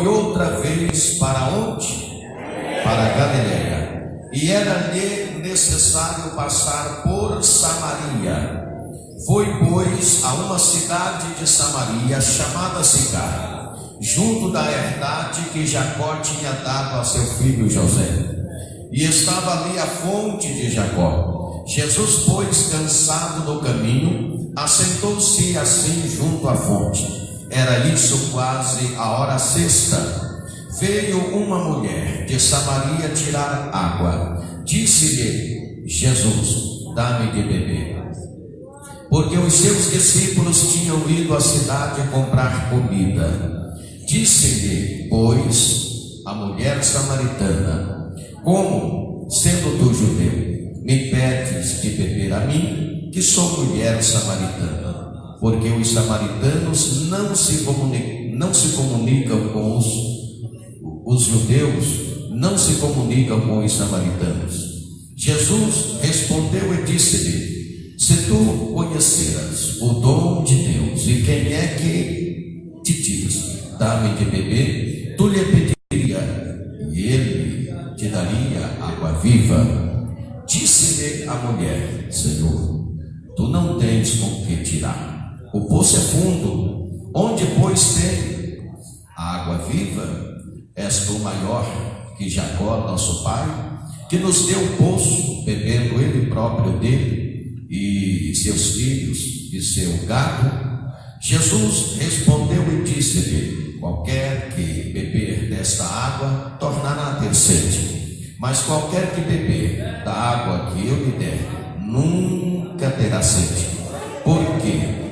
foi outra vez para onde? Para Galiléia. E era-lhe necessário passar por Samaria. Foi, pois, a uma cidade de Samaria, chamada Sicar, junto da herdade que Jacó tinha dado a seu filho José. E estava ali a fonte de Jacó. Jesus, pois, cansado do caminho, assentou-se assim junto à fonte. Era isso quase a hora sexta. Veio uma mulher de Samaria tirar água. Disse-lhe Jesus: dá-me de beber. Porque os seus discípulos tinham ido à cidade comprar comida. Disse-lhe, pois, a mulher samaritana: como, sendo tu judeu, me pedes de beber a mim, que sou mulher samaritana? Porque os samaritanos não se comunicam com os judeus, não se comunicam com os samaritanos. Jesus respondeu e disse-lhe: se tu conheceras o dom de Deus, e quem é que te diz: dá-me de beber, tu lhe pediria, e ele te daria água viva. Disse-lhe a mulher: Senhor, tu não tens com que tirar. O poço é fundo. Onde, pois, tem a água viva? És tu maior que Jacó, nosso pai, que nos deu o poço, bebendo ele próprio dele, e seus filhos e seu gado? Jesus respondeu e disse-lhe: qualquer que beber desta água tornará a ter sede, mas qualquer que beber da água que eu lhe der nunca terá sede, porque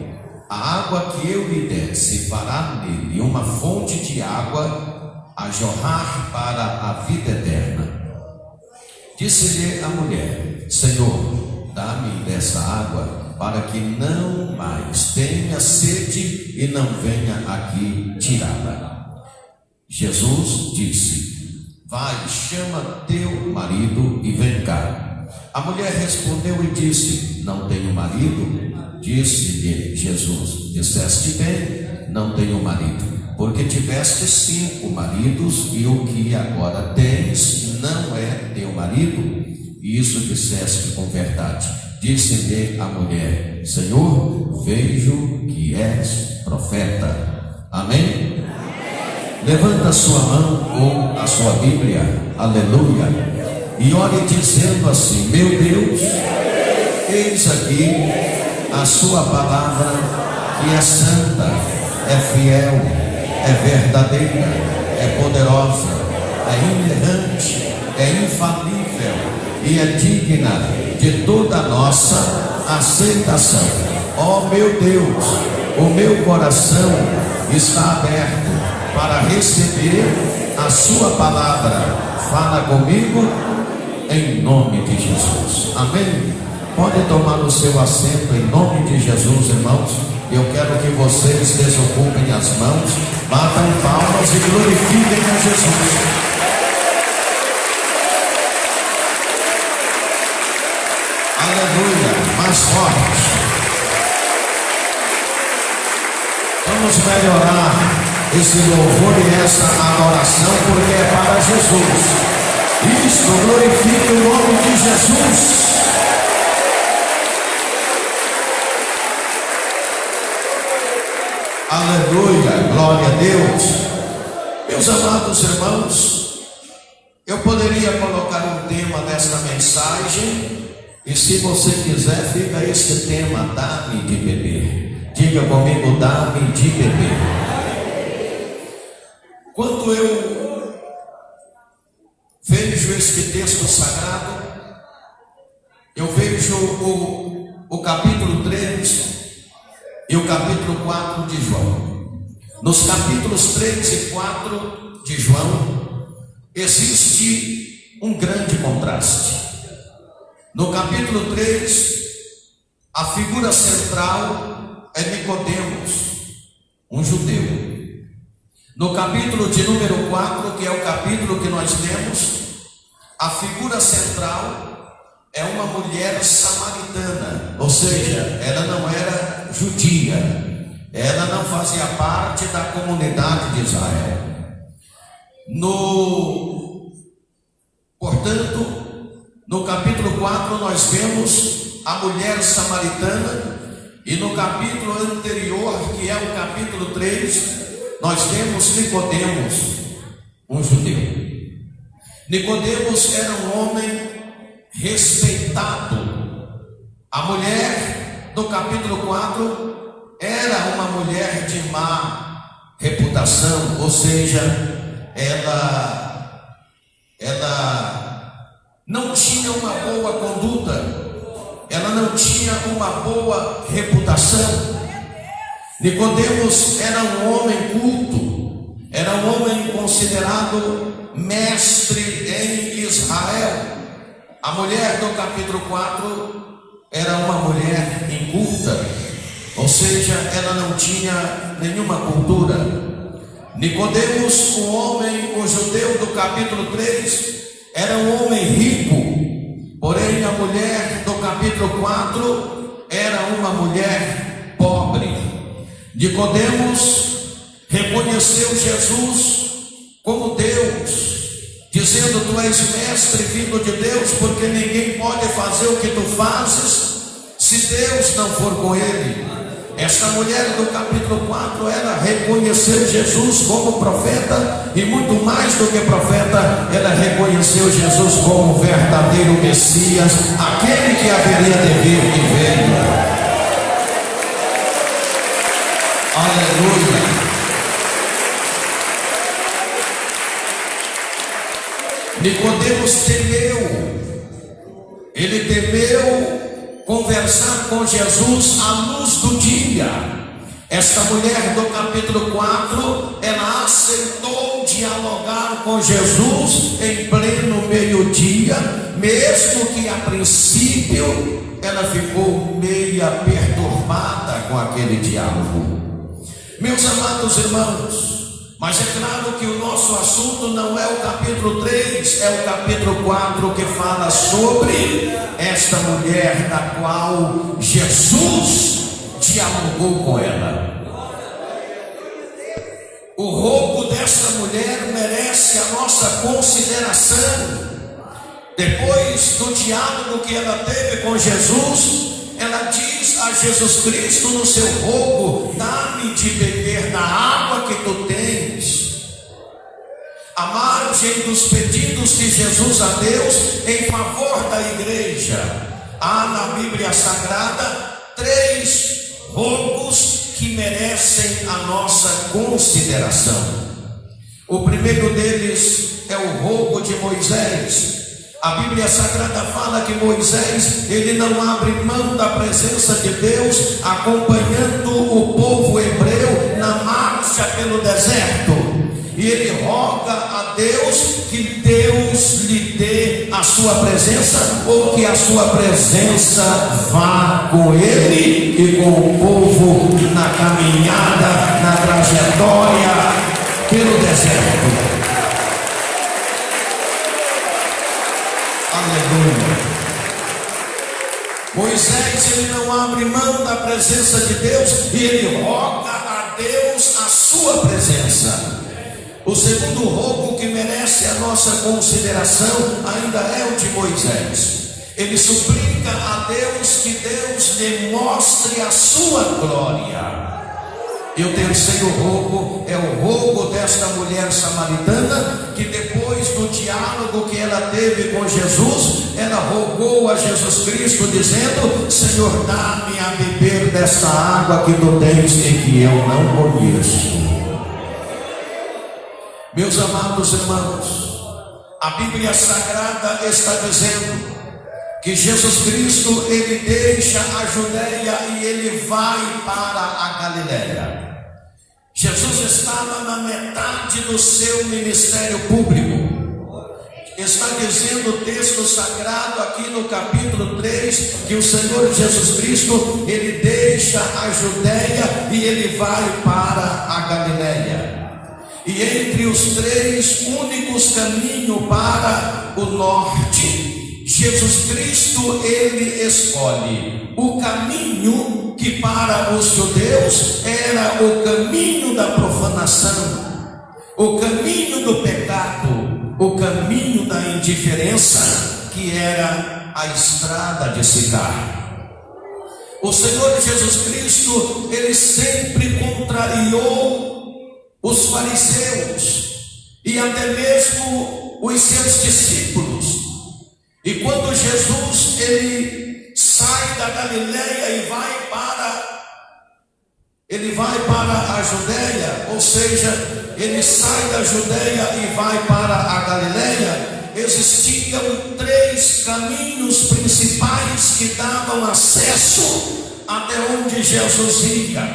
a água que eu lhe der se fará nele uma fonte de água a jorrar para a vida eterna. Disse-lhe a mulher: Senhor, dá-me dessa água, para que não mais tenha sede e não venha aqui tirá-la. Jesus disse: vai, chama teu marido e vem cá. A mulher respondeu e disse: não tenho marido. Disse-lhe Jesus: disseste bem, não tenho marido, porque tiveste 5 maridos, e o que agora tens não é teu marido. Isso disseste com verdade. Disse-lhe a mulher: Senhor, vejo que és profeta. Amém? Levanta a sua mão ou a sua Bíblia, aleluia, e ore dizendo assim: meu Deus, eis aqui a sua palavra, que é santa, é fiel, é verdadeira, é poderosa, é inerrante, é infalível e é digna de toda a nossa aceitação. Ó meu Deus, o meu coração está aberto para receber a sua palavra. Fala comigo em nome de Jesus. Amém? Pode tomar o seu assento em nome de Jesus, irmãos. Eu quero que vocês desocupem as mãos, batam palmas e glorifiquem a Jesus. Aleluia, mais forte. Vamos melhorar esse louvor e essa adoração, porque é para Jesus. Isso, glorifique o nome de Jesus. Aleluia, glória a Deus. Meus amados irmãos, eu poderia colocar um tema desta mensagem, e se você quiser, fica este tema: dá-me de beber. Diga comigo: dá-me de beber. Quando eu vejo este texto sagrado, eu vejo o capítulo 3 e o capítulo 4 de João. Nos capítulos 3 e 4 de João existe um grande contraste. No capítulo 3, a figura central é Nicodemos, um judeu. No capítulo de número 4, que é o capítulo que nós lemos, a figura central é uma mulher samaritana, ou seja, ela não era judia, ela não fazia parte da comunidade de Israel. Portanto, no capítulo 4 nós vemos a mulher samaritana, e no capítulo anterior, que é o capítulo 3, nós vemos Nicodemos, um judeu. Nicodemos era um homem respeitado. A mulher do capítulo 4 era uma mulher de má reputação, ou seja, ela não tinha uma boa conduta, ela não tinha uma boa reputação. Nicodemos era um homem culto, era um homem considerado mestre em Israel. A mulher do capítulo 4 era uma mulher inculta, ou seja, ela não tinha nenhuma cultura. Nicodemos, o judeu do capítulo 3, era um homem rico, porém a mulher do capítulo 4 era uma mulher pobre. Nicodemos reconheceu Jesus como Deus, dizendo: tu és mestre vindo de Deus, porque ninguém pode fazer o que tu fazes se Deus não for com ele. Esta mulher do capítulo 4, ela reconheceu Jesus como profeta, e muito mais do que profeta, ela reconheceu Jesus como verdadeiro Messias, aquele que haveria de vir e veio. Aleluia. Nicodemos ele temeu conversar com Jesus à luz do dia. Esta mulher do capítulo 4, ela aceitou dialogar com Jesus em pleno meio-dia, mesmo que a princípio ela ficou meia perturbada com aquele diálogo. Meus amados irmãos, mas é claro que o nosso assunto não é o capítulo 3, é o capítulo 4, que fala sobre esta mulher da qual Jesus dialogou com ela. O roubo desta mulher merece a nossa consideração. Depois do diálogo que ela teve com Jesus, ela diz a Jesus Cristo no seu rogo: dá-me de beber da água que tu tens. À margem dos pedidos de Jesus a Deus em favor da igreja, há na Bíblia Sagrada 3 rogos que merecem a nossa consideração. O primeiro deles é o rogo de Moisés. A Bíblia Sagrada fala que Moisés, ele não abre mão da presença de Deus, acompanhando o povo hebreu na marcha pelo deserto. E ele roga a Deus que Deus lhe dê a sua presença, ou que a sua presença vá com ele e com o povo na caminhada, na trajetória pelo deserto. Aleluia. Moisés, ele não abre mão da presença de Deus, e ele roga a Deus a sua presença. O segundo rogo que merece a nossa consideração ainda é o de Moisés. Ele suplica a Deus que Deus lhe mostre a sua glória. E o terceiro rogo é o rogo desta mulher samaritana, que depois do diálogo que ela teve com Jesus, ela rogou a Jesus Cristo dizendo: Senhor, dá-me a beber desta água que tu tens e que eu não conheço. Meus amados irmãos, a Bíblia Sagrada está dizendo que Jesus Cristo, ele deixa a Judeia e ele vai para a Galileia. Jesus estava na metade do seu ministério público. Está dizendo o texto sagrado aqui no capítulo 3 que o Senhor Jesus Cristo, ele deixa a Judeia e ele vai para a Galileia. E entre os 3 únicos caminhos para o norte, Jesus Cristo, ele escolhe o caminho que para os judeus era o caminho da profanação, o caminho do pecado. indiferença, que era a estrada de Sicar. O Senhor Jesus Cristo, ele sempre contrariou os fariseus e até mesmo os seus discípulos. E quando Jesus ele sai da Galileia e ele vai para a Judéia, ou seja, ele sai da Judéia e vai para a Galileia, existiam 3 caminhos principais que davam acesso até onde Jesus ia.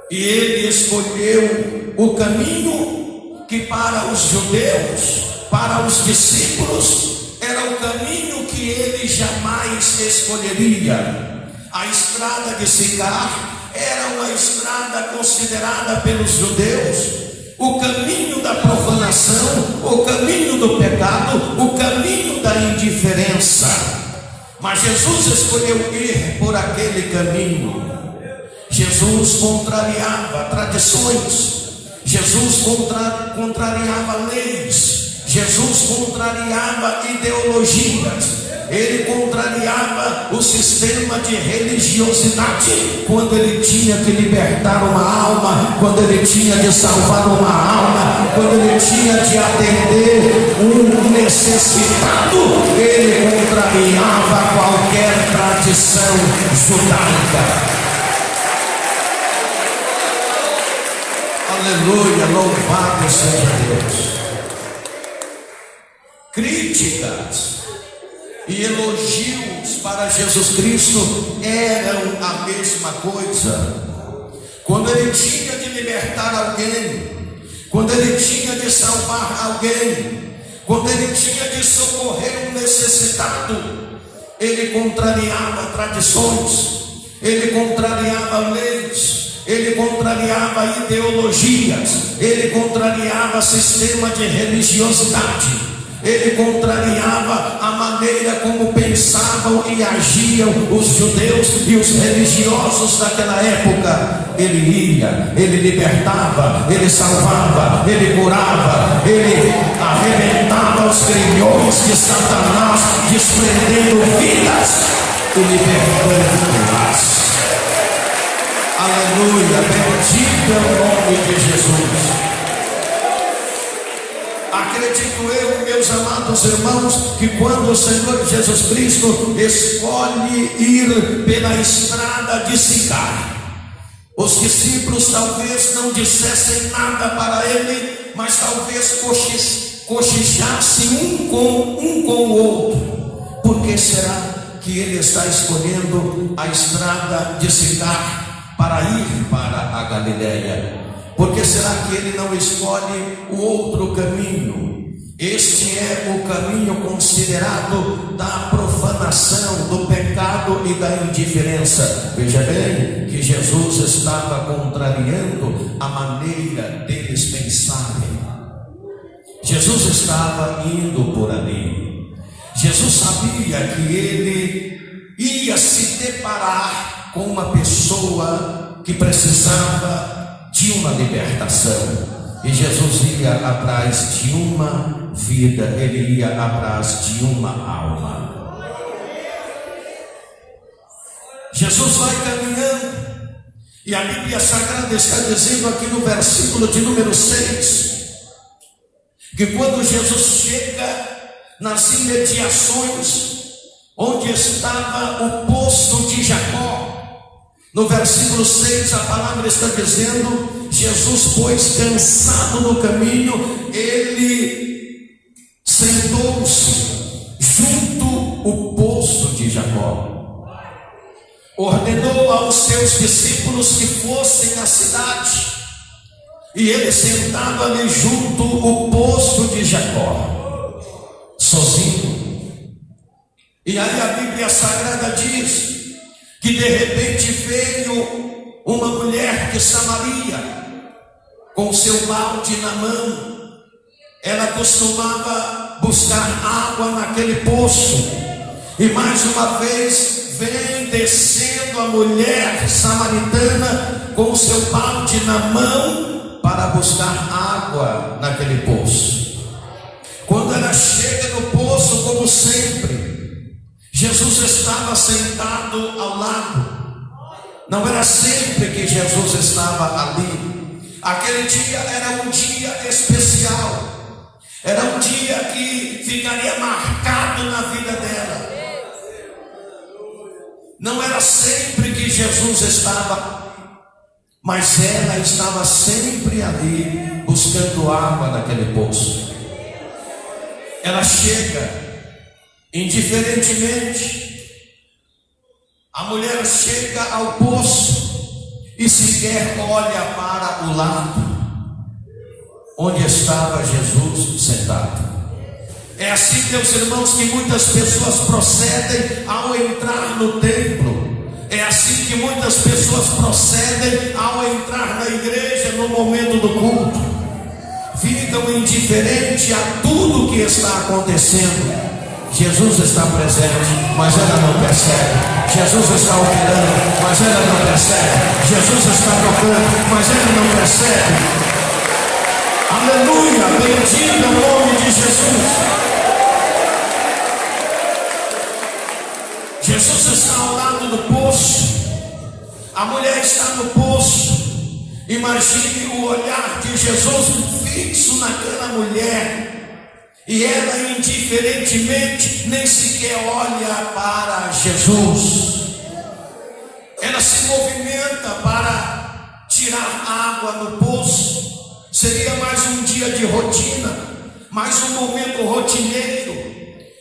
E ele escolheu o caminho que para os judeus, para os discípulos, era o caminho que ele jamais escolheria. A estrada de Sicar era uma estrada considerada pelos judeus o caminho da profanação, o caminho do pecado, o caminho da indiferença. Mas Jesus escolheu ir por aquele caminho. Jesus contrariava tradições, Jesus contrariava leis, Jesus contrariava ideologias, ele contrariava o sistema de religiosidade quando ele tinha que libertar uma alma, quando ele tinha de salvar uma alma, quando ele tinha de atender um necessitado. Ele contrariava qualquer tradição judaica. Aleluia, louvado seja Deus. Críticas e elogios para Jesus Cristo eram a mesma coisa. Quando ele tinha de libertar alguém, quando ele tinha de salvar alguém, quando ele tinha de socorrer um necessitado, ele contrariava tradições, ele contrariava leis, ele contrariava ideologias, ele contrariava sistema de religiosidade, ele contrariava a maneira como pensavam e agiam os judeus e os religiosos daquela época. Ele ia, ele libertava, ele salvava, ele curava, ele arrebentava os grilhões de Satanás, desprendendo vidas e libertando vidas. Aleluia, bendito é o nome de Jesus. Acredito eu, meus amados irmãos, que quando o Senhor Jesus Cristo escolhe ir pela estrada de Sicar, os discípulos talvez não dissessem nada para ele, mas talvez cochichassem um com o outro. Por que será que ele está escolhendo a estrada de Sicar para ir para a Galileia? Por que será que ele não escolhe o outro caminho? Este é o caminho considerado da profanação, do pecado e da indiferença. Veja bem que Jesus estava contrariando a maneira deles pensarem. Jesus estava indo por ali. Jesus sabia que ele ia se deparar com uma pessoa que precisava de uma libertação, e Jesus ia atrás de uma vida, ele ia atrás de uma alma. Jesus vai caminhando, e a Bíblia Sagrada está dizendo aqui no versículo de número 6, que quando Jesus chega nas imediações onde estava o poço de Jacó, no versículo 6 a palavra está dizendo: Jesus, pois cansado no caminho, ele sentou-se junto o poço de Jacó. Ordenou aos seus discípulos que fossem à cidade, e ele sentado ali junto o poço de Jacó, sozinho. E aí a Bíblia Sagrada diz que de repente veio uma mulher de Samaria com seu balde na mão. Ela costumava buscar água naquele poço, e mais uma vez vem descendo a mulher samaritana com seu balde na mão para buscar água naquele poço. ela chega no poço como sempre. Jesus estava sentado ao lado. Não era sempre que Jesus estava ali. Aquele dia era um dia especial. Era um dia que ficaria marcado na vida dela. Não era sempre que Jesus estava, mas ela estava sempre ali buscando água naquele poço. Ela chega indiferentemente. A mulher chega ao poço e sequer olha para o lado onde estava Jesus sentado. É assim, meus irmãos, que muitas pessoas procedem ao entrar no templo. É assim que muitas pessoas procedem ao entrar na igreja no momento do culto. Ficam indiferentes a tudo que está acontecendo. Jesus está presente, mas ela não percebe. Jesus está operando, mas ela não percebe. Jesus está tocando, mas ela não percebe. Aleluia, bendito o nome de Jesus. Jesus está ao lado do poço. A mulher está no poço. Imagine o olhar de Jesus fixo naquela mulher. E ela indiferentemente nem sequer olha para Jesus. Ela se movimenta para tirar água no poço. Seria mais um dia de rotina, mais um momento rotineiro.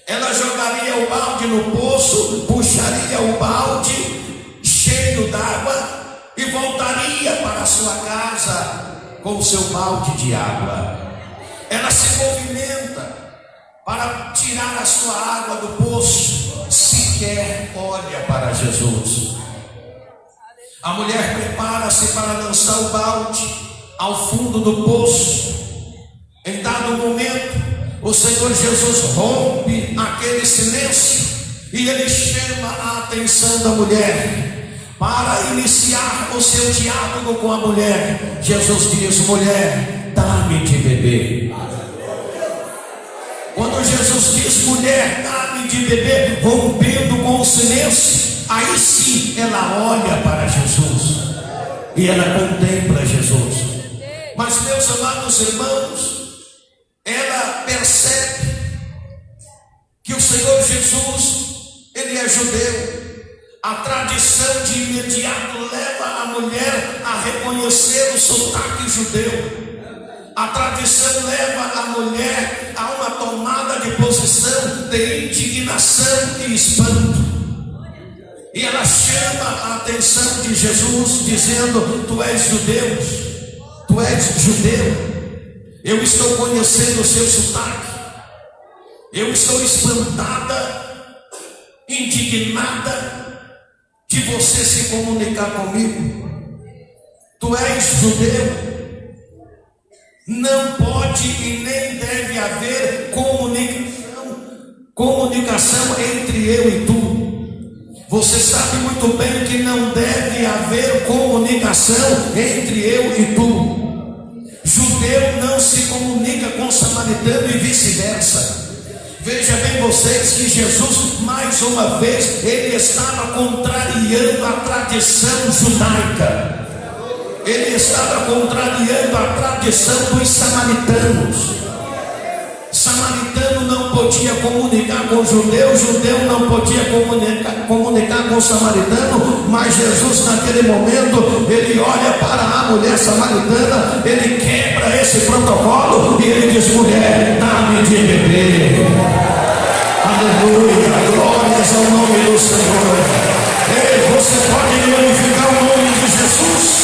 Ela jogaria o balde no poço, puxaria o balde cheio d'água e voltaria para a sua casa com o seu balde de água. Ela se movimenta para tirar a sua água do poço, sequer olha para Jesus. A mulher prepara-se para lançar o balde ao fundo do poço. Em dado momento, o Senhor Jesus rompe aquele silêncio e ele chama a atenção da mulher para iniciar o seu diálogo com a mulher. Jesus diz: mulher, dá-me de beber. Quando Jesus diz: mulher, dá-me de beber, rompendo com o silêncio, aí sim ela olha para Jesus e ela contempla Jesus. Mas, meus amados irmãos, ela percebe que o Senhor Jesus, ele é judeu. A tradição de imediato leva a mulher a reconhecer o sotaque judeu. A tradição leva a mulher a uma tomada de posição de indignação e espanto. E ela chama a atenção de Jesus, dizendo: tu és judeu, tu és judeu. Eu estou conhecendo o seu sotaque. Eu estou espantada, indignada de você se comunicar comigo. Tu és judeu. Não pode e nem deve haver comunicação entre eu e tu. Você sabe muito bem que não deve haver comunicação entre eu e tu. Judeu não se comunica com samaritano e vice-versa. Veja bem vocês que Jesus, mais uma vez, ele estava contrariando a tradição judaica. Ele estava contrariando a tradição dos samaritanos. Samaritano não podia comunicar com judeu, judeu não podia comunicar com samaritano, mas Jesus naquele momento, ele olha para a mulher samaritana, ele quebra esse protocolo e ele diz: mulher, dá-me de beber. Aleluia, glórias ao nome do Senhor. Ei, você pode glorificar o nome de Jesus?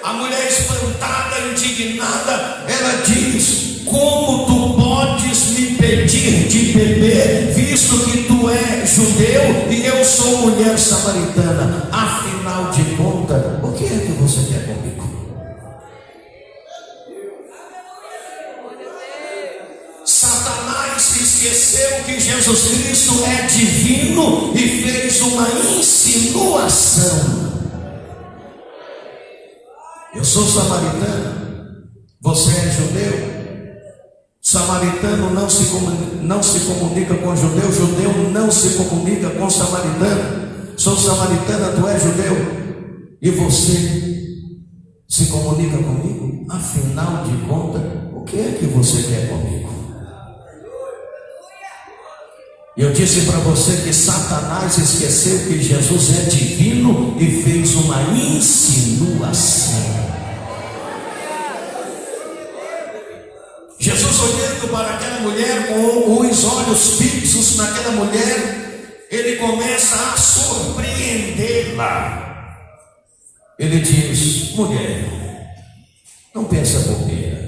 A mulher espantada, indignada, ela diz: como tu podes me pedir de beber, visto que tu és judeu e eu sou mulher samaritana? Afinal de contas, o que é que você quer comigo? Satanás esqueceu que Jesus Cristo é divino e fez uma insinuação. sou samaritano, você é judeu. Samaritano não se comunica com judeu, judeu não se comunica com samaritano. Sou samaritana, tu és judeu, e você se comunica comigo? Afinal de contas, o que é que você quer comigo? Eu disse para você que Satanás esqueceu que Jesus é divino e fez uma insinuação. Jesus, olhando para aquela mulher com os olhos fixos naquela mulher, ele começa a surpreendê-la. Ele diz: mulher, não pensa bobeira.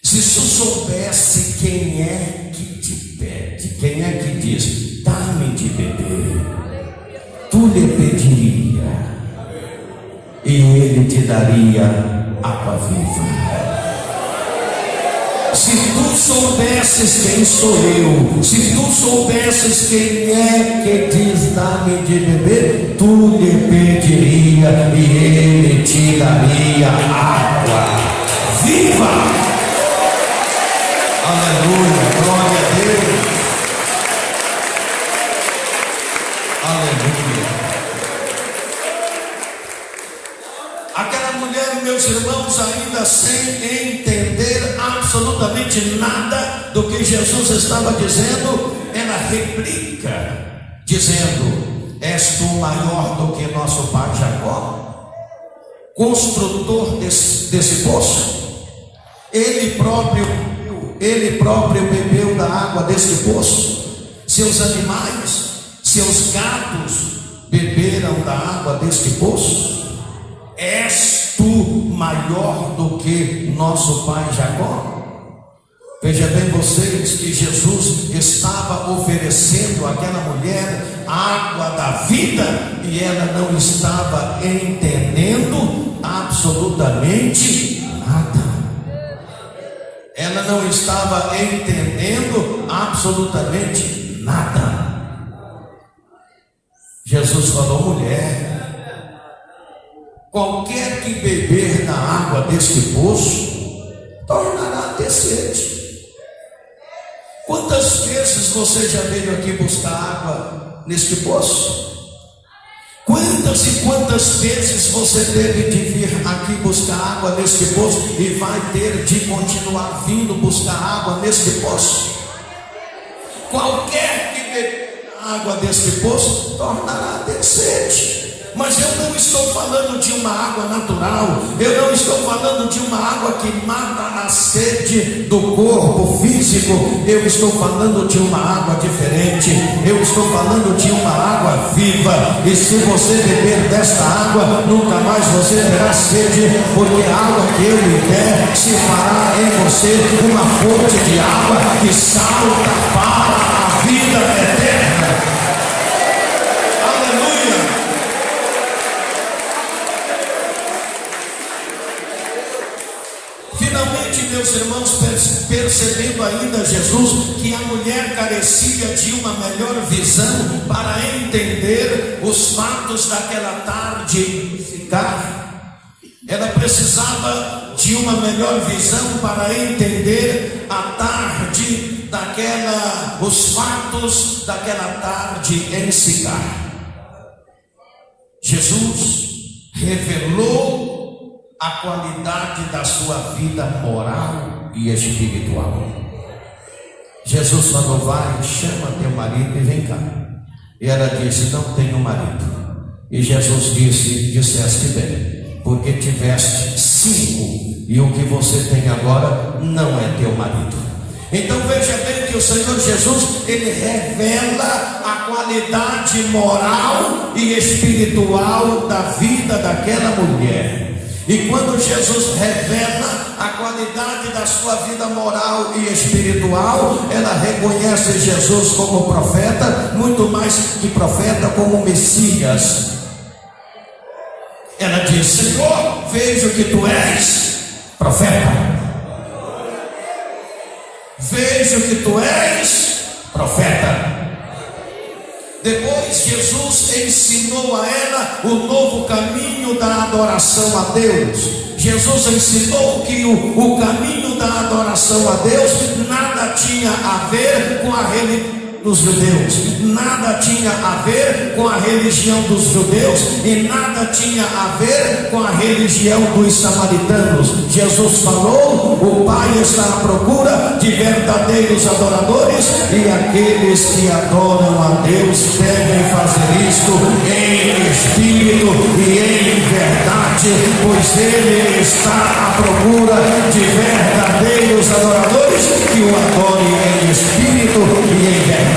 Se tu soubesse quem é que te pede, quem é que diz, dá-me de beber, tu lhe pediria, e ele te daria água viva. Se tu soubesses quem sou eu, se tu soubesses quem é que diz dá-me de beber, tu lhe pediria e ele te daria água viva. Aleluia, glória a Deus. Aleluia. Aquela mulher, meus irmãos, ainda sem entender absolutamente nada do que Jesus estava dizendo, ela replica, dizendo: és tu maior do que nosso pai Jacó, construtor desse poço? Ele próprio bebeu da água desse poço, seus animais, seus gatos beberam da água deste poço. És tu maior do que nosso pai Jacó? Veja bem vocês que Jesus estava oferecendo àquela mulher água da vida e ela não estava entendendo absolutamente nada. Ela não estava entendendo absolutamente nada. Jesus falou: mulher, qualquer que beber da água deste poço tornará a ter sede. Quantas vezes você já veio aqui buscar água neste poço? Quantas e quantas vezes você teve de vir aqui buscar água neste poço e vai ter de continuar vindo buscar água neste poço? Qualquer que beber água deste poço tornará a ter sede. Mas eu não estou falando de uma água natural, eu não estou falando de uma água que mata a sede do corpo físico, eu estou falando de uma água diferente, eu estou falando de uma água viva. E se você beber desta água, nunca mais você terá sede, porque a água que eu lhe der se fará em você uma fonte de água que salta para a vida eterna. Aleluia! Finalmente, meus irmãos, percebendo ainda Jesus que a mulher carecia de uma melhor visão para entender os fatos daquela tarde em Sicar, ela precisava de uma melhor visão para entender a tarde os fatos daquela tarde em Sicar. Jesus revelou a qualidade da sua vida moral e espiritual. Jesus falou: vai, chama teu marido e vem cá. E ela disse: não tenho marido. E Jesus disse: disseste bem, porque tiveste 5 e o que você tem agora não é teu marido. Então veja bem que o Senhor Jesus, ele revela a qualidade moral e espiritual da vida daquela mulher. E quando Jesus revela a qualidade da sua vida moral e espiritual, ela reconhece Jesus como profeta, muito mais que profeta, como Messias. Ela diz: Senhor, vejo que tu és profeta. Vejo que tu és profeta. Depois Jesus ensinou a ela o novo caminho da adoração a Deus. Jesus ensinou que o caminho da adoração a Deus nada tinha a ver com a religião dos judeus, nada tinha a ver com a religião dos judeus e nada tinha a ver com a religião dos samaritanos. Jesus falou: o Pai está à procura de verdadeiros adoradores, e aqueles que adoram a Deus devem fazer isto em espírito e em verdade, pois Ele está à procura de verdadeiros adoradores que o adorem em espírito e em verdade.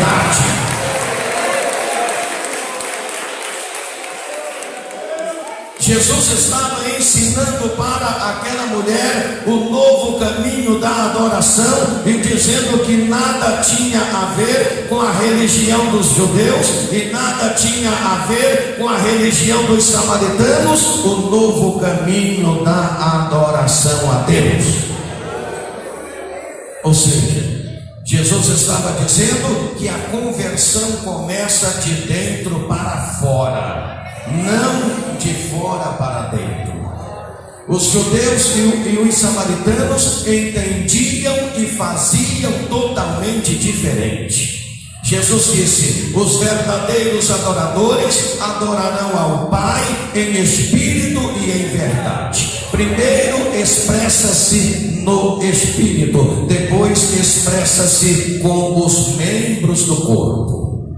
Jesus estava ensinando para aquela mulher o novo caminho da adoração e dizendo que nada tinha a ver com a religião dos judeus e nada tinha a ver com a religião dos samaritanos, o novo caminho da adoração a Deus. Ou seja, Jesus estava dizendo que a conversão começa de dentro para fora, não de fora para dentro. Os judeus e os samaritanos entendiam e faziam totalmente diferente. Jesus disse: os verdadeiros adoradores adorarão ao Pai em espírito e em verdade. Primeiro expressa-se no espírito, depois expressa-se com os membros do corpo.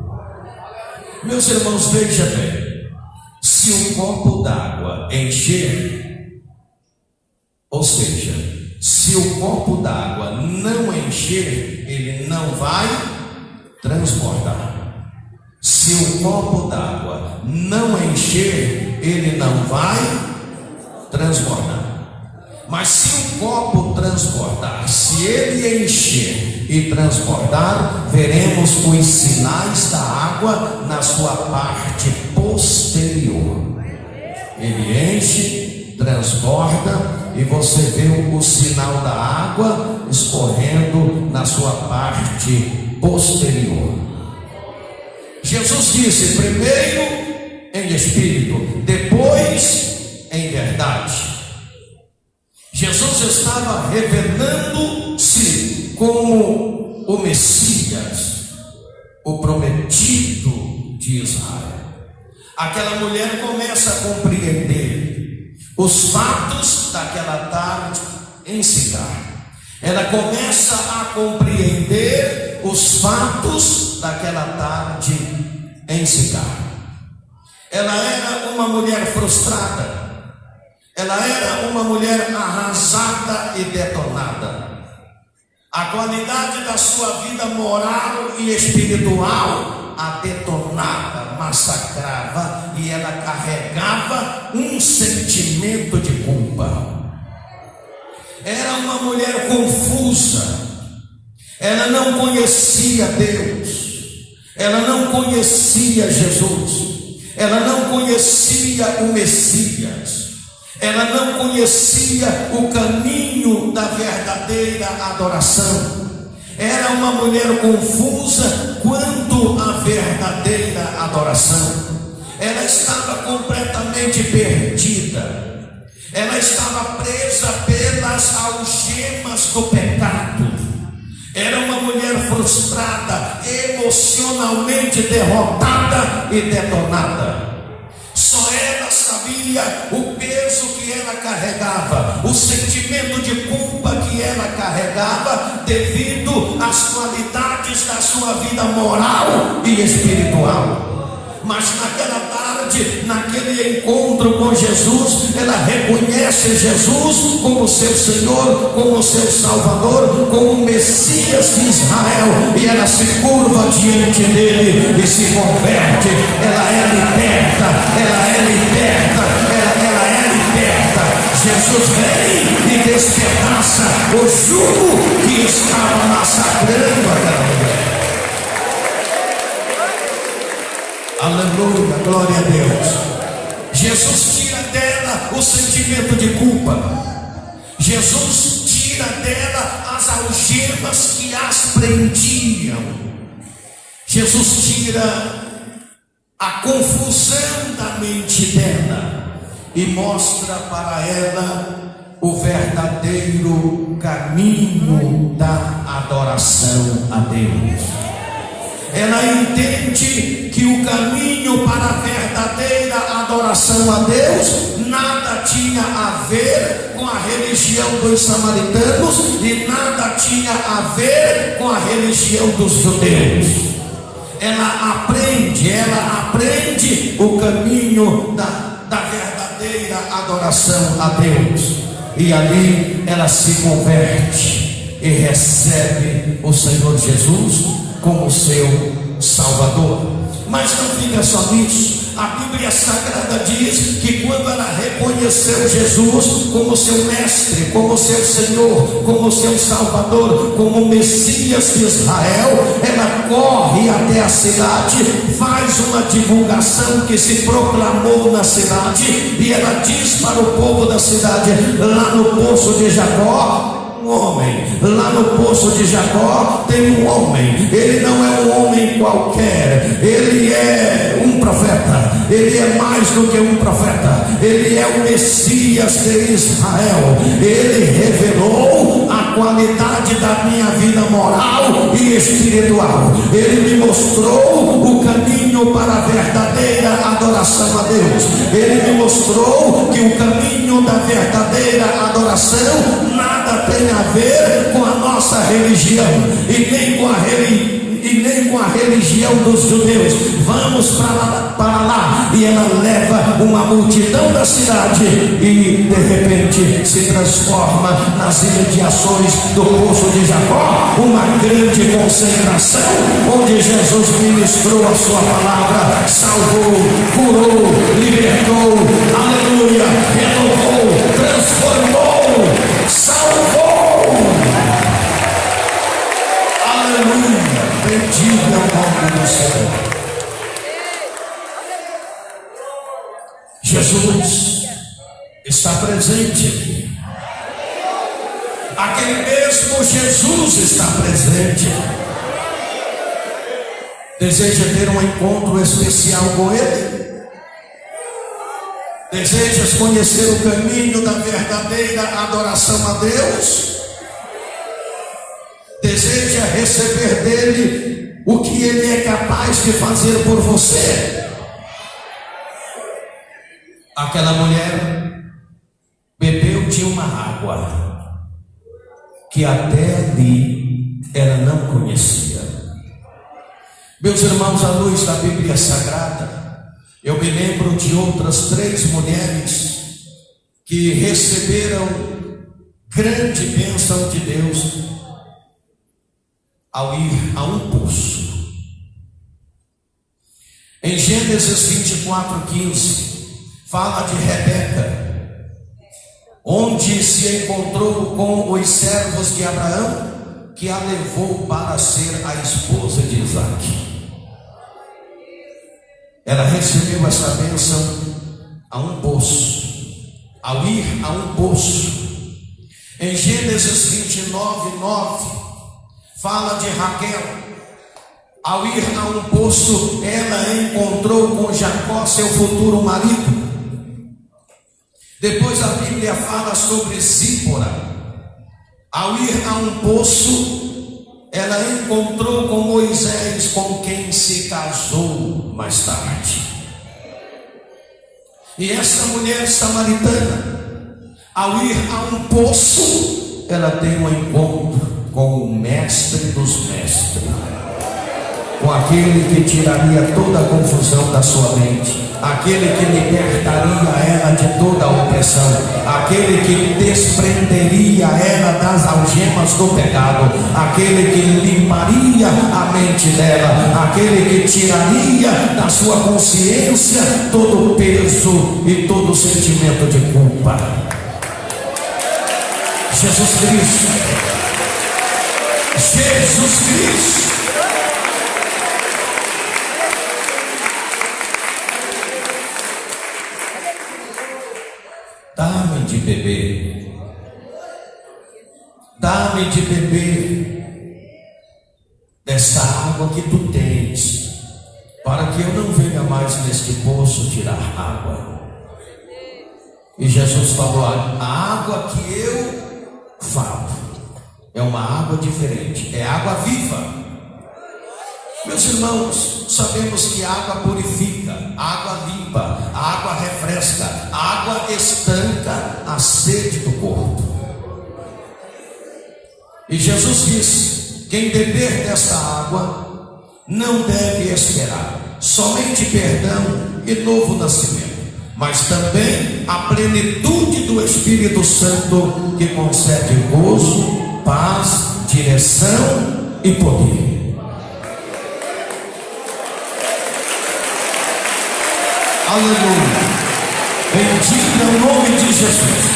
Meus irmãos, veja bem, se um copo d'água encher, ou seja, se o copo d'água não encher, ele não vai transbordar. Se o copo d'água não encher, ele não vai transbordar. Mas se o copo transbordar, se ele encher e transbordar, veremos os sinais da água na sua parte posterior. Ele enche, transborda e você vê o sinal da água escorrendo na sua parte posterior. Jesus disse: primeiro em espírito, depois em verdade. Jesus estava revelando-se como o Messias, o prometido de Israel. Aquela mulher começa a compreender os fatos daquela tarde em Sicar. Ela começa a compreender os fatos daquela tarde em Sicar. Ela era uma mulher frustrada. Ela era uma mulher arrasada e detonada. A qualidade da sua vida moral e espiritual a detonava, massacrava, e ela carregava um sentimento de culpa. Era uma mulher confusa. Ela não conhecia Deus. Ela não conhecia Jesus. Ela não conhecia o Messias. Ela não conhecia o caminho da verdadeira adoração. Era uma mulher confusa quanto à verdadeira adoração. Ela estava completamente perdida. Ela estava presa pelas algemas do pecado. Era uma mulher frustrada, emocionalmente derrotada e detonada. Só ela sabia o peso que ela carregava, o sentimento de culpa que ela carregava devido às qualidades da sua vida moral e espiritual. Mas naquela tarde, naquele encontro com Jesus, ela reconhece Jesus como seu Senhor, como seu Salvador, como o Messias de Israel, e ela se curva diante dele e se converte. Ela é liberta, ela é liberta, ela é liberta. Jesus vem e despedaça o jugo que estava massacrando aquela mulher. Aleluia, glória a Deus. Jesus tira dela o sentimento de culpa. Jesus tira dela as algemas que as prendiam. Jesus tira confusão da mente dela e mostra para ela o verdadeiro caminho da adoração a Deus. Ela entende que o caminho para a verdadeira adoração a Deus nada tinha a ver com a religião dos samaritanos e nada tinha a ver com a religião dos judeus. Ela aprende o caminho da verdadeira adoração a Deus, e ali ela se converte e recebe o Senhor Jesus como seu Salvador. Mas não fica só nisso. A Bíblia Sagrada diz que quando ela reconheceu Jesus como seu mestre, como seu Senhor, como seu Salvador, como Messias de Israel, ela corre até a cidade, faz uma divulgação que se proclamou na cidade, e ela diz para o povo da cidade: lá no poço de Jacó, homem, lá no poço de Jacó tem um homem. Ele não é um homem qualquer, ele é um profeta, ele é mais do que um profeta, ele é o Messias de Israel. Ele revelou a qualidade da minha vida moral e espiritual. Ele me mostrou o caminho para a verdadeira adoração a Deus. Ele me mostrou que o caminho da verdadeira adoração nada tem a ver com a nossa religião e nem com a religião dos judeus. Vamos para lá. E ela leva uma multidão da cidade e de repente se transforma nas imediações do poço de Jacó, uma grande concentração onde Jesus ministrou a sua palavra, salvou, curou, libertou, aleluia, renovou, transformou, salvou, aleluia, bendito é o nome do Senhor. Jesus está presente aqui. Aquele mesmo Jesus está presente. Deseja ter um encontro especial com Ele? Desejas conhecer o caminho da verdadeira adoração a Deus? Deseja receber dele o que Ele é capaz de fazer por você? Aquela mulher bebeu de uma água que até ali ela não conhecia. Meus irmãos, à luz da Bíblia Sagrada, eu me lembro de outras 3 mulheres que receberam grande bênção de Deus ao ir a um poço. Em Gênesis 24:15 fala de Rebeca, onde se encontrou com os servos de Abraão, que a levou para ser a esposa de Isaque. Ela recebeu essa bênção a um poço, ao ir a um poço. Em Gênesis 29:9 fala de Raquel. Ao ir a um poço, ela encontrou com Jacó, seu futuro marido. Depois a Bíblia fala sobre Zípora. Ao ir a um poço, ela encontrou com Moisés, com quem se casou mais tarde. E essa mulher samaritana, ao ir a um poço, ela tem um encontro com o mestre dos mestres, com aquele que tiraria toda a confusão da sua mente, aquele que libertaria ela de toda a opressão, aquele que desprenderia ela das algemas do pecado, aquele que limparia a mente dela, aquele que tiraria da sua consciência todo o peso e todo o sentimento de culpa. Jesus Cristo. Jesus Cristo. Dá-me de beber, dá-me de beber dessa água que tu tens, para que eu não venha mais vais neste poço tirar água. E Jesus falou: a água que eu falo é uma água diferente, é água viva. Meus irmãos, sabemos que a água purifica, a água limpa, a água refresca, a água estanca a sede do corpo. E Jesus disse: quem beber desta água não deve esperar somente perdão e novo nascimento, mas também a plenitude do Espírito Santo, que concede gozo, paz, direção e poder. Aleluia. Bendito é o nome de Jesus.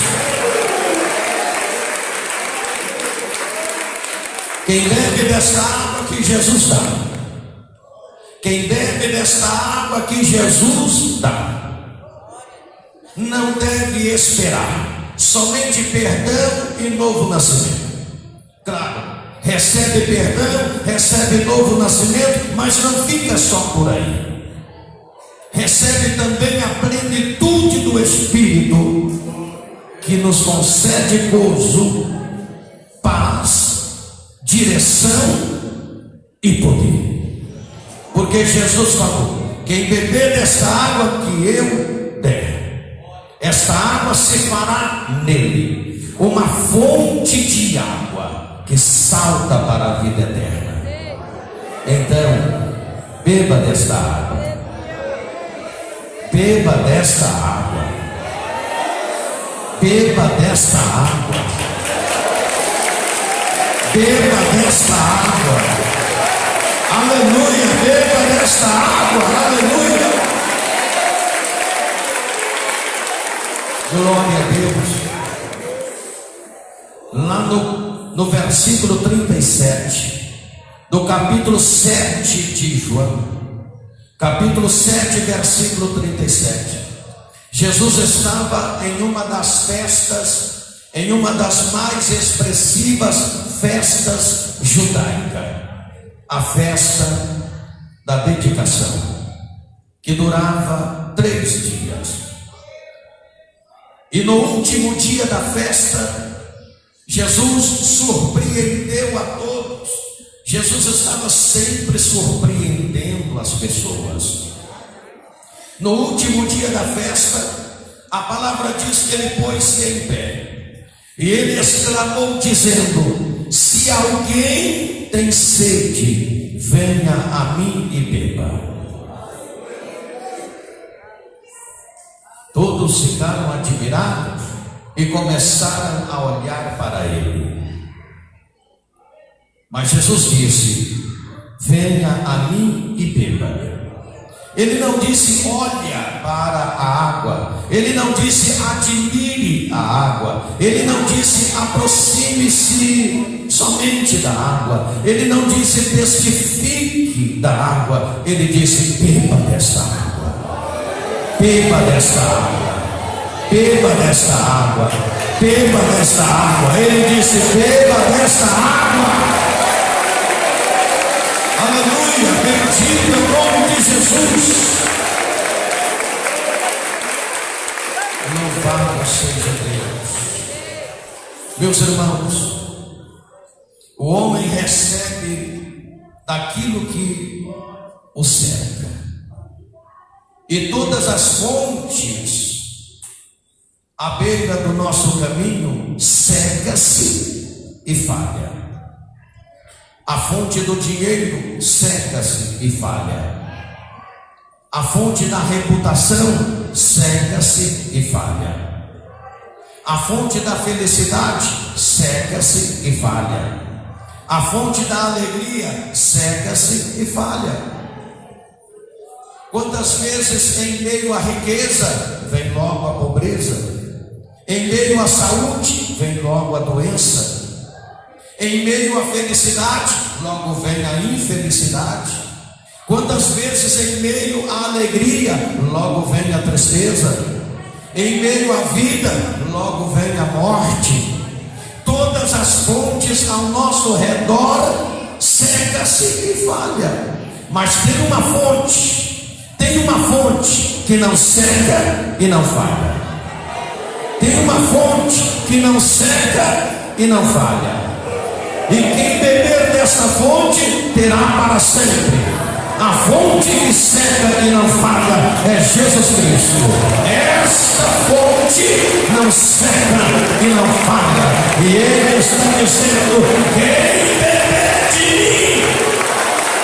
Quem bebe desta água que Jesus dá, quem bebe desta água que Jesus dá, não deve esperar somente perdão e novo nascimento. Claro, recebe perdão, recebe novo nascimento, mas não fica só por aí. Recebe também a plenitude do Espírito, que nos concede gozo, paz, direção e poder. Porque Jesus falou: quem beber desta água que eu der, esta água se fará nele uma fonte de água que salta para a vida eterna. Então, beba desta água. Beba desta água. Beba desta água. Beba desta água. Aleluia. Beba desta água. Aleluia. Glória a Deus. Lá no versículo 37 do capítulo 7 de João, capítulo 7, versículo 37. Jesus estava em uma das festas, em uma das mais expressivas festas judaicas, a festa da dedicação, que durava 3 dias. E no último dia da festa, Jesus surpreendeu a todos. Jesus estava sempre surpreendendo as pessoas. No último dia da festa, a palavra diz que ele pôs-se em pé e ele exclamou dizendo: se alguém tem sede, venha a mim e beba. Todos ficaram admirados e começaram a olhar para ele. Mas Jesus disse: venha a mim e beba. Ele não disse olha para a água, ele não disse admire a água, ele não disse aproxime-se somente da água, ele não disse testifique da água, ele disse beba desta água, beba desta água, beba desta água, beba desta água. Ele disse beba desta água. Aleluia, bendito o nome de Jesus. Louvado seja Deus. Meus irmãos, o homem recebe daquilo que o cerca, e todas as fontes à beira do nosso caminho seca-se e falha. A fonte do dinheiro seca-se e falha. A fonte da reputação seca-se e falha. A fonte da felicidade seca-se e falha. A fonte da alegria seca-se e falha. Quantas vezes em meio à riqueza vem logo a pobreza? Em meio à saúde vem logo a doença? Em meio à felicidade, logo vem a infelicidade. Quantas vezes em meio à alegria, logo vem a tristeza. Em meio à vida, logo vem a morte. Todas as fontes ao nosso redor seca-se e falha. Mas tem uma fonte fonte que não seca e não falha. Tem uma fonte que não seca e não falha. E quem beber dessa fonte terá para sempre. A fonte que seca e não falha é Jesus Cristo. Esta fonte não seca e não falha. E Ele está dizendo: quem beber de mim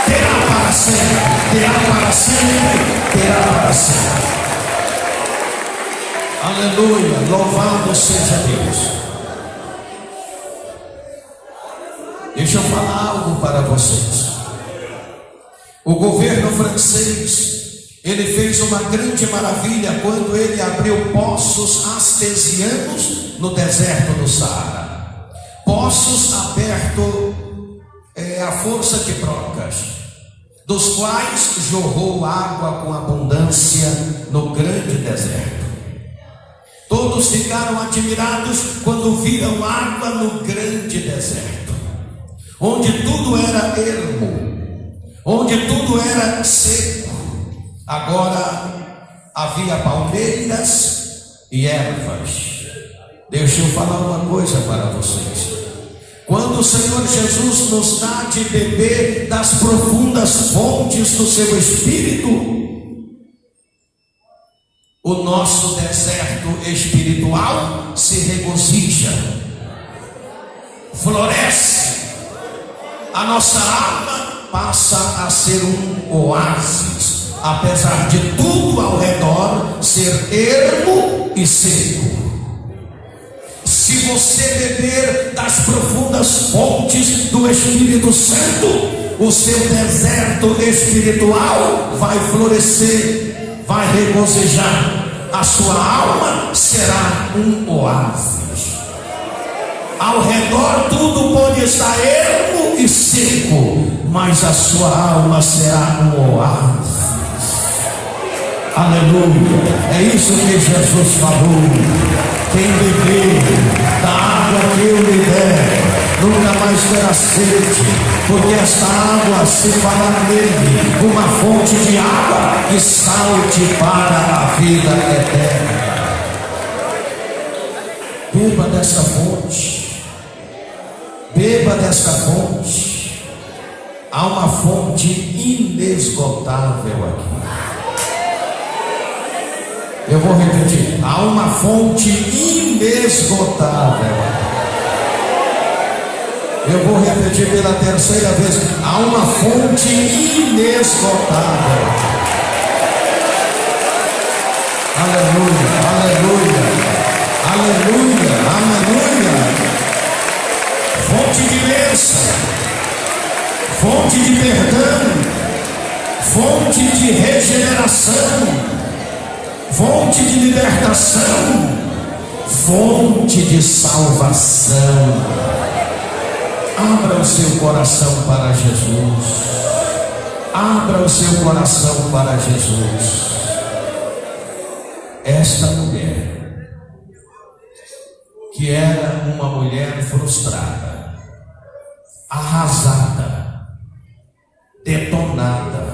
terá para sempre, terá para sempre, terá para sempre. Aleluia, louvado seja Deus. Deixa eu falar algo para vocês. O governo francês, ele fez uma grande maravilha quando ele abriu poços artesianos no deserto do Saara. Poços abertos à força de brocas, dos quais jorrou água com abundância no grande deserto. Todos ficaram admirados quando viram água no grande deserto, onde tudo era ermo, onde tudo era seco. Agora havia palmeiras e ervas. Deixa eu falar uma coisa para vocês. Quando o Senhor Jesus nos dá de beber das profundas fontes do seu Espírito, o nosso deserto espiritual se regozija, floresce. A nossa alma passa a ser um oásis, apesar de tudo ao redor ser ermo e seco. Se você beber das profundas fontes do Espírito Santo, o seu deserto espiritual vai florescer, vai regozijar. A sua alma será um oásis. Ao redor tudo pode estar ermo e seco, mas a sua alma será um oásis. Aleluia. É isso que Jesus falou. Quem beber da água que eu lhe der nunca mais terá sede, porque esta água se fará nele uma fonte de água que salte para a vida eterna. Beba dessa fonte, beba dessa fonte. Há uma fonte inesgotável aqui. Eu vou repetir: há uma fonte inesgotável. Eu vou repetir pela terceira vez: há uma fonte inesgotável. Aleluia, aleluia, aleluia, aleluia. Fonte de bênção, fonte de perdão, fonte de regeneração, fonte de libertação, fonte de salvação. Abra o seu coração para Jesus. Abra o seu coração para Jesus. Esta mulher, que era uma mulher frustrada, arrasada, detonada,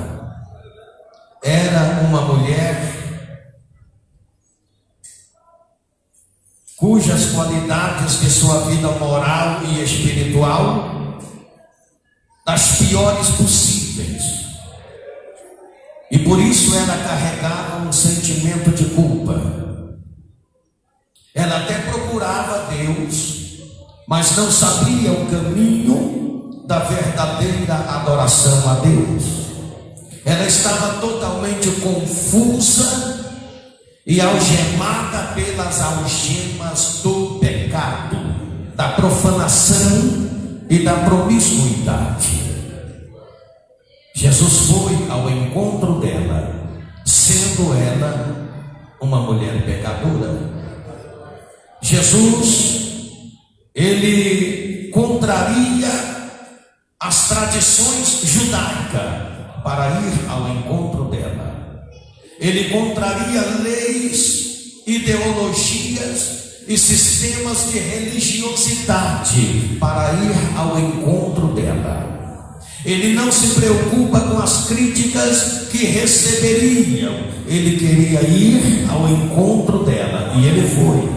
era uma mulher cujas qualidades de sua vida moral e espiritual das piores possíveis, e por isso ela carregava um sentimento de culpa. Ela até procurava Deus, mas não sabia o caminho da verdadeira adoração a Deus. Ela estava totalmente confusa e algemada pelas algemas do pecado, da profanação e da promiscuidade. Jesus foi ao encontro dela, sendo ela uma mulher pecadora. Jesus, ele contraria as tradições judaicas para ir ao encontro dela. Ele contraria leis, ideologias e sistemas de religiosidade para ir ao encontro dela. Ele não se preocupa com as críticas que receberiam. Ele queria ir ao encontro dela, e ele foi.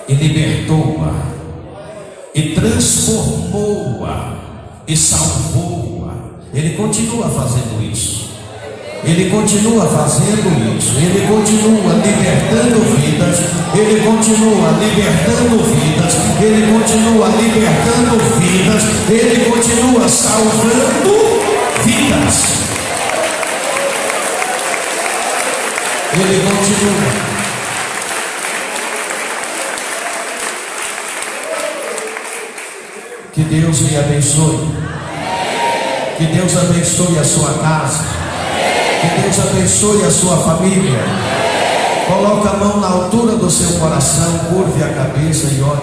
E libertou-a, e transformou-a, e salvou-a. Ele continua fazendo isso. Ele continua fazendo isso. Ele continua libertando vidas. Ele continua libertando vidas. Ele continua libertando vidas. Ele continua salvando vidas. Ele continua. Que Deus lhe abençoe. Que Deus abençoe a sua casa. Que Deus abençoe a sua família. Coloque a mão na altura do seu coração, curve a cabeça e ore.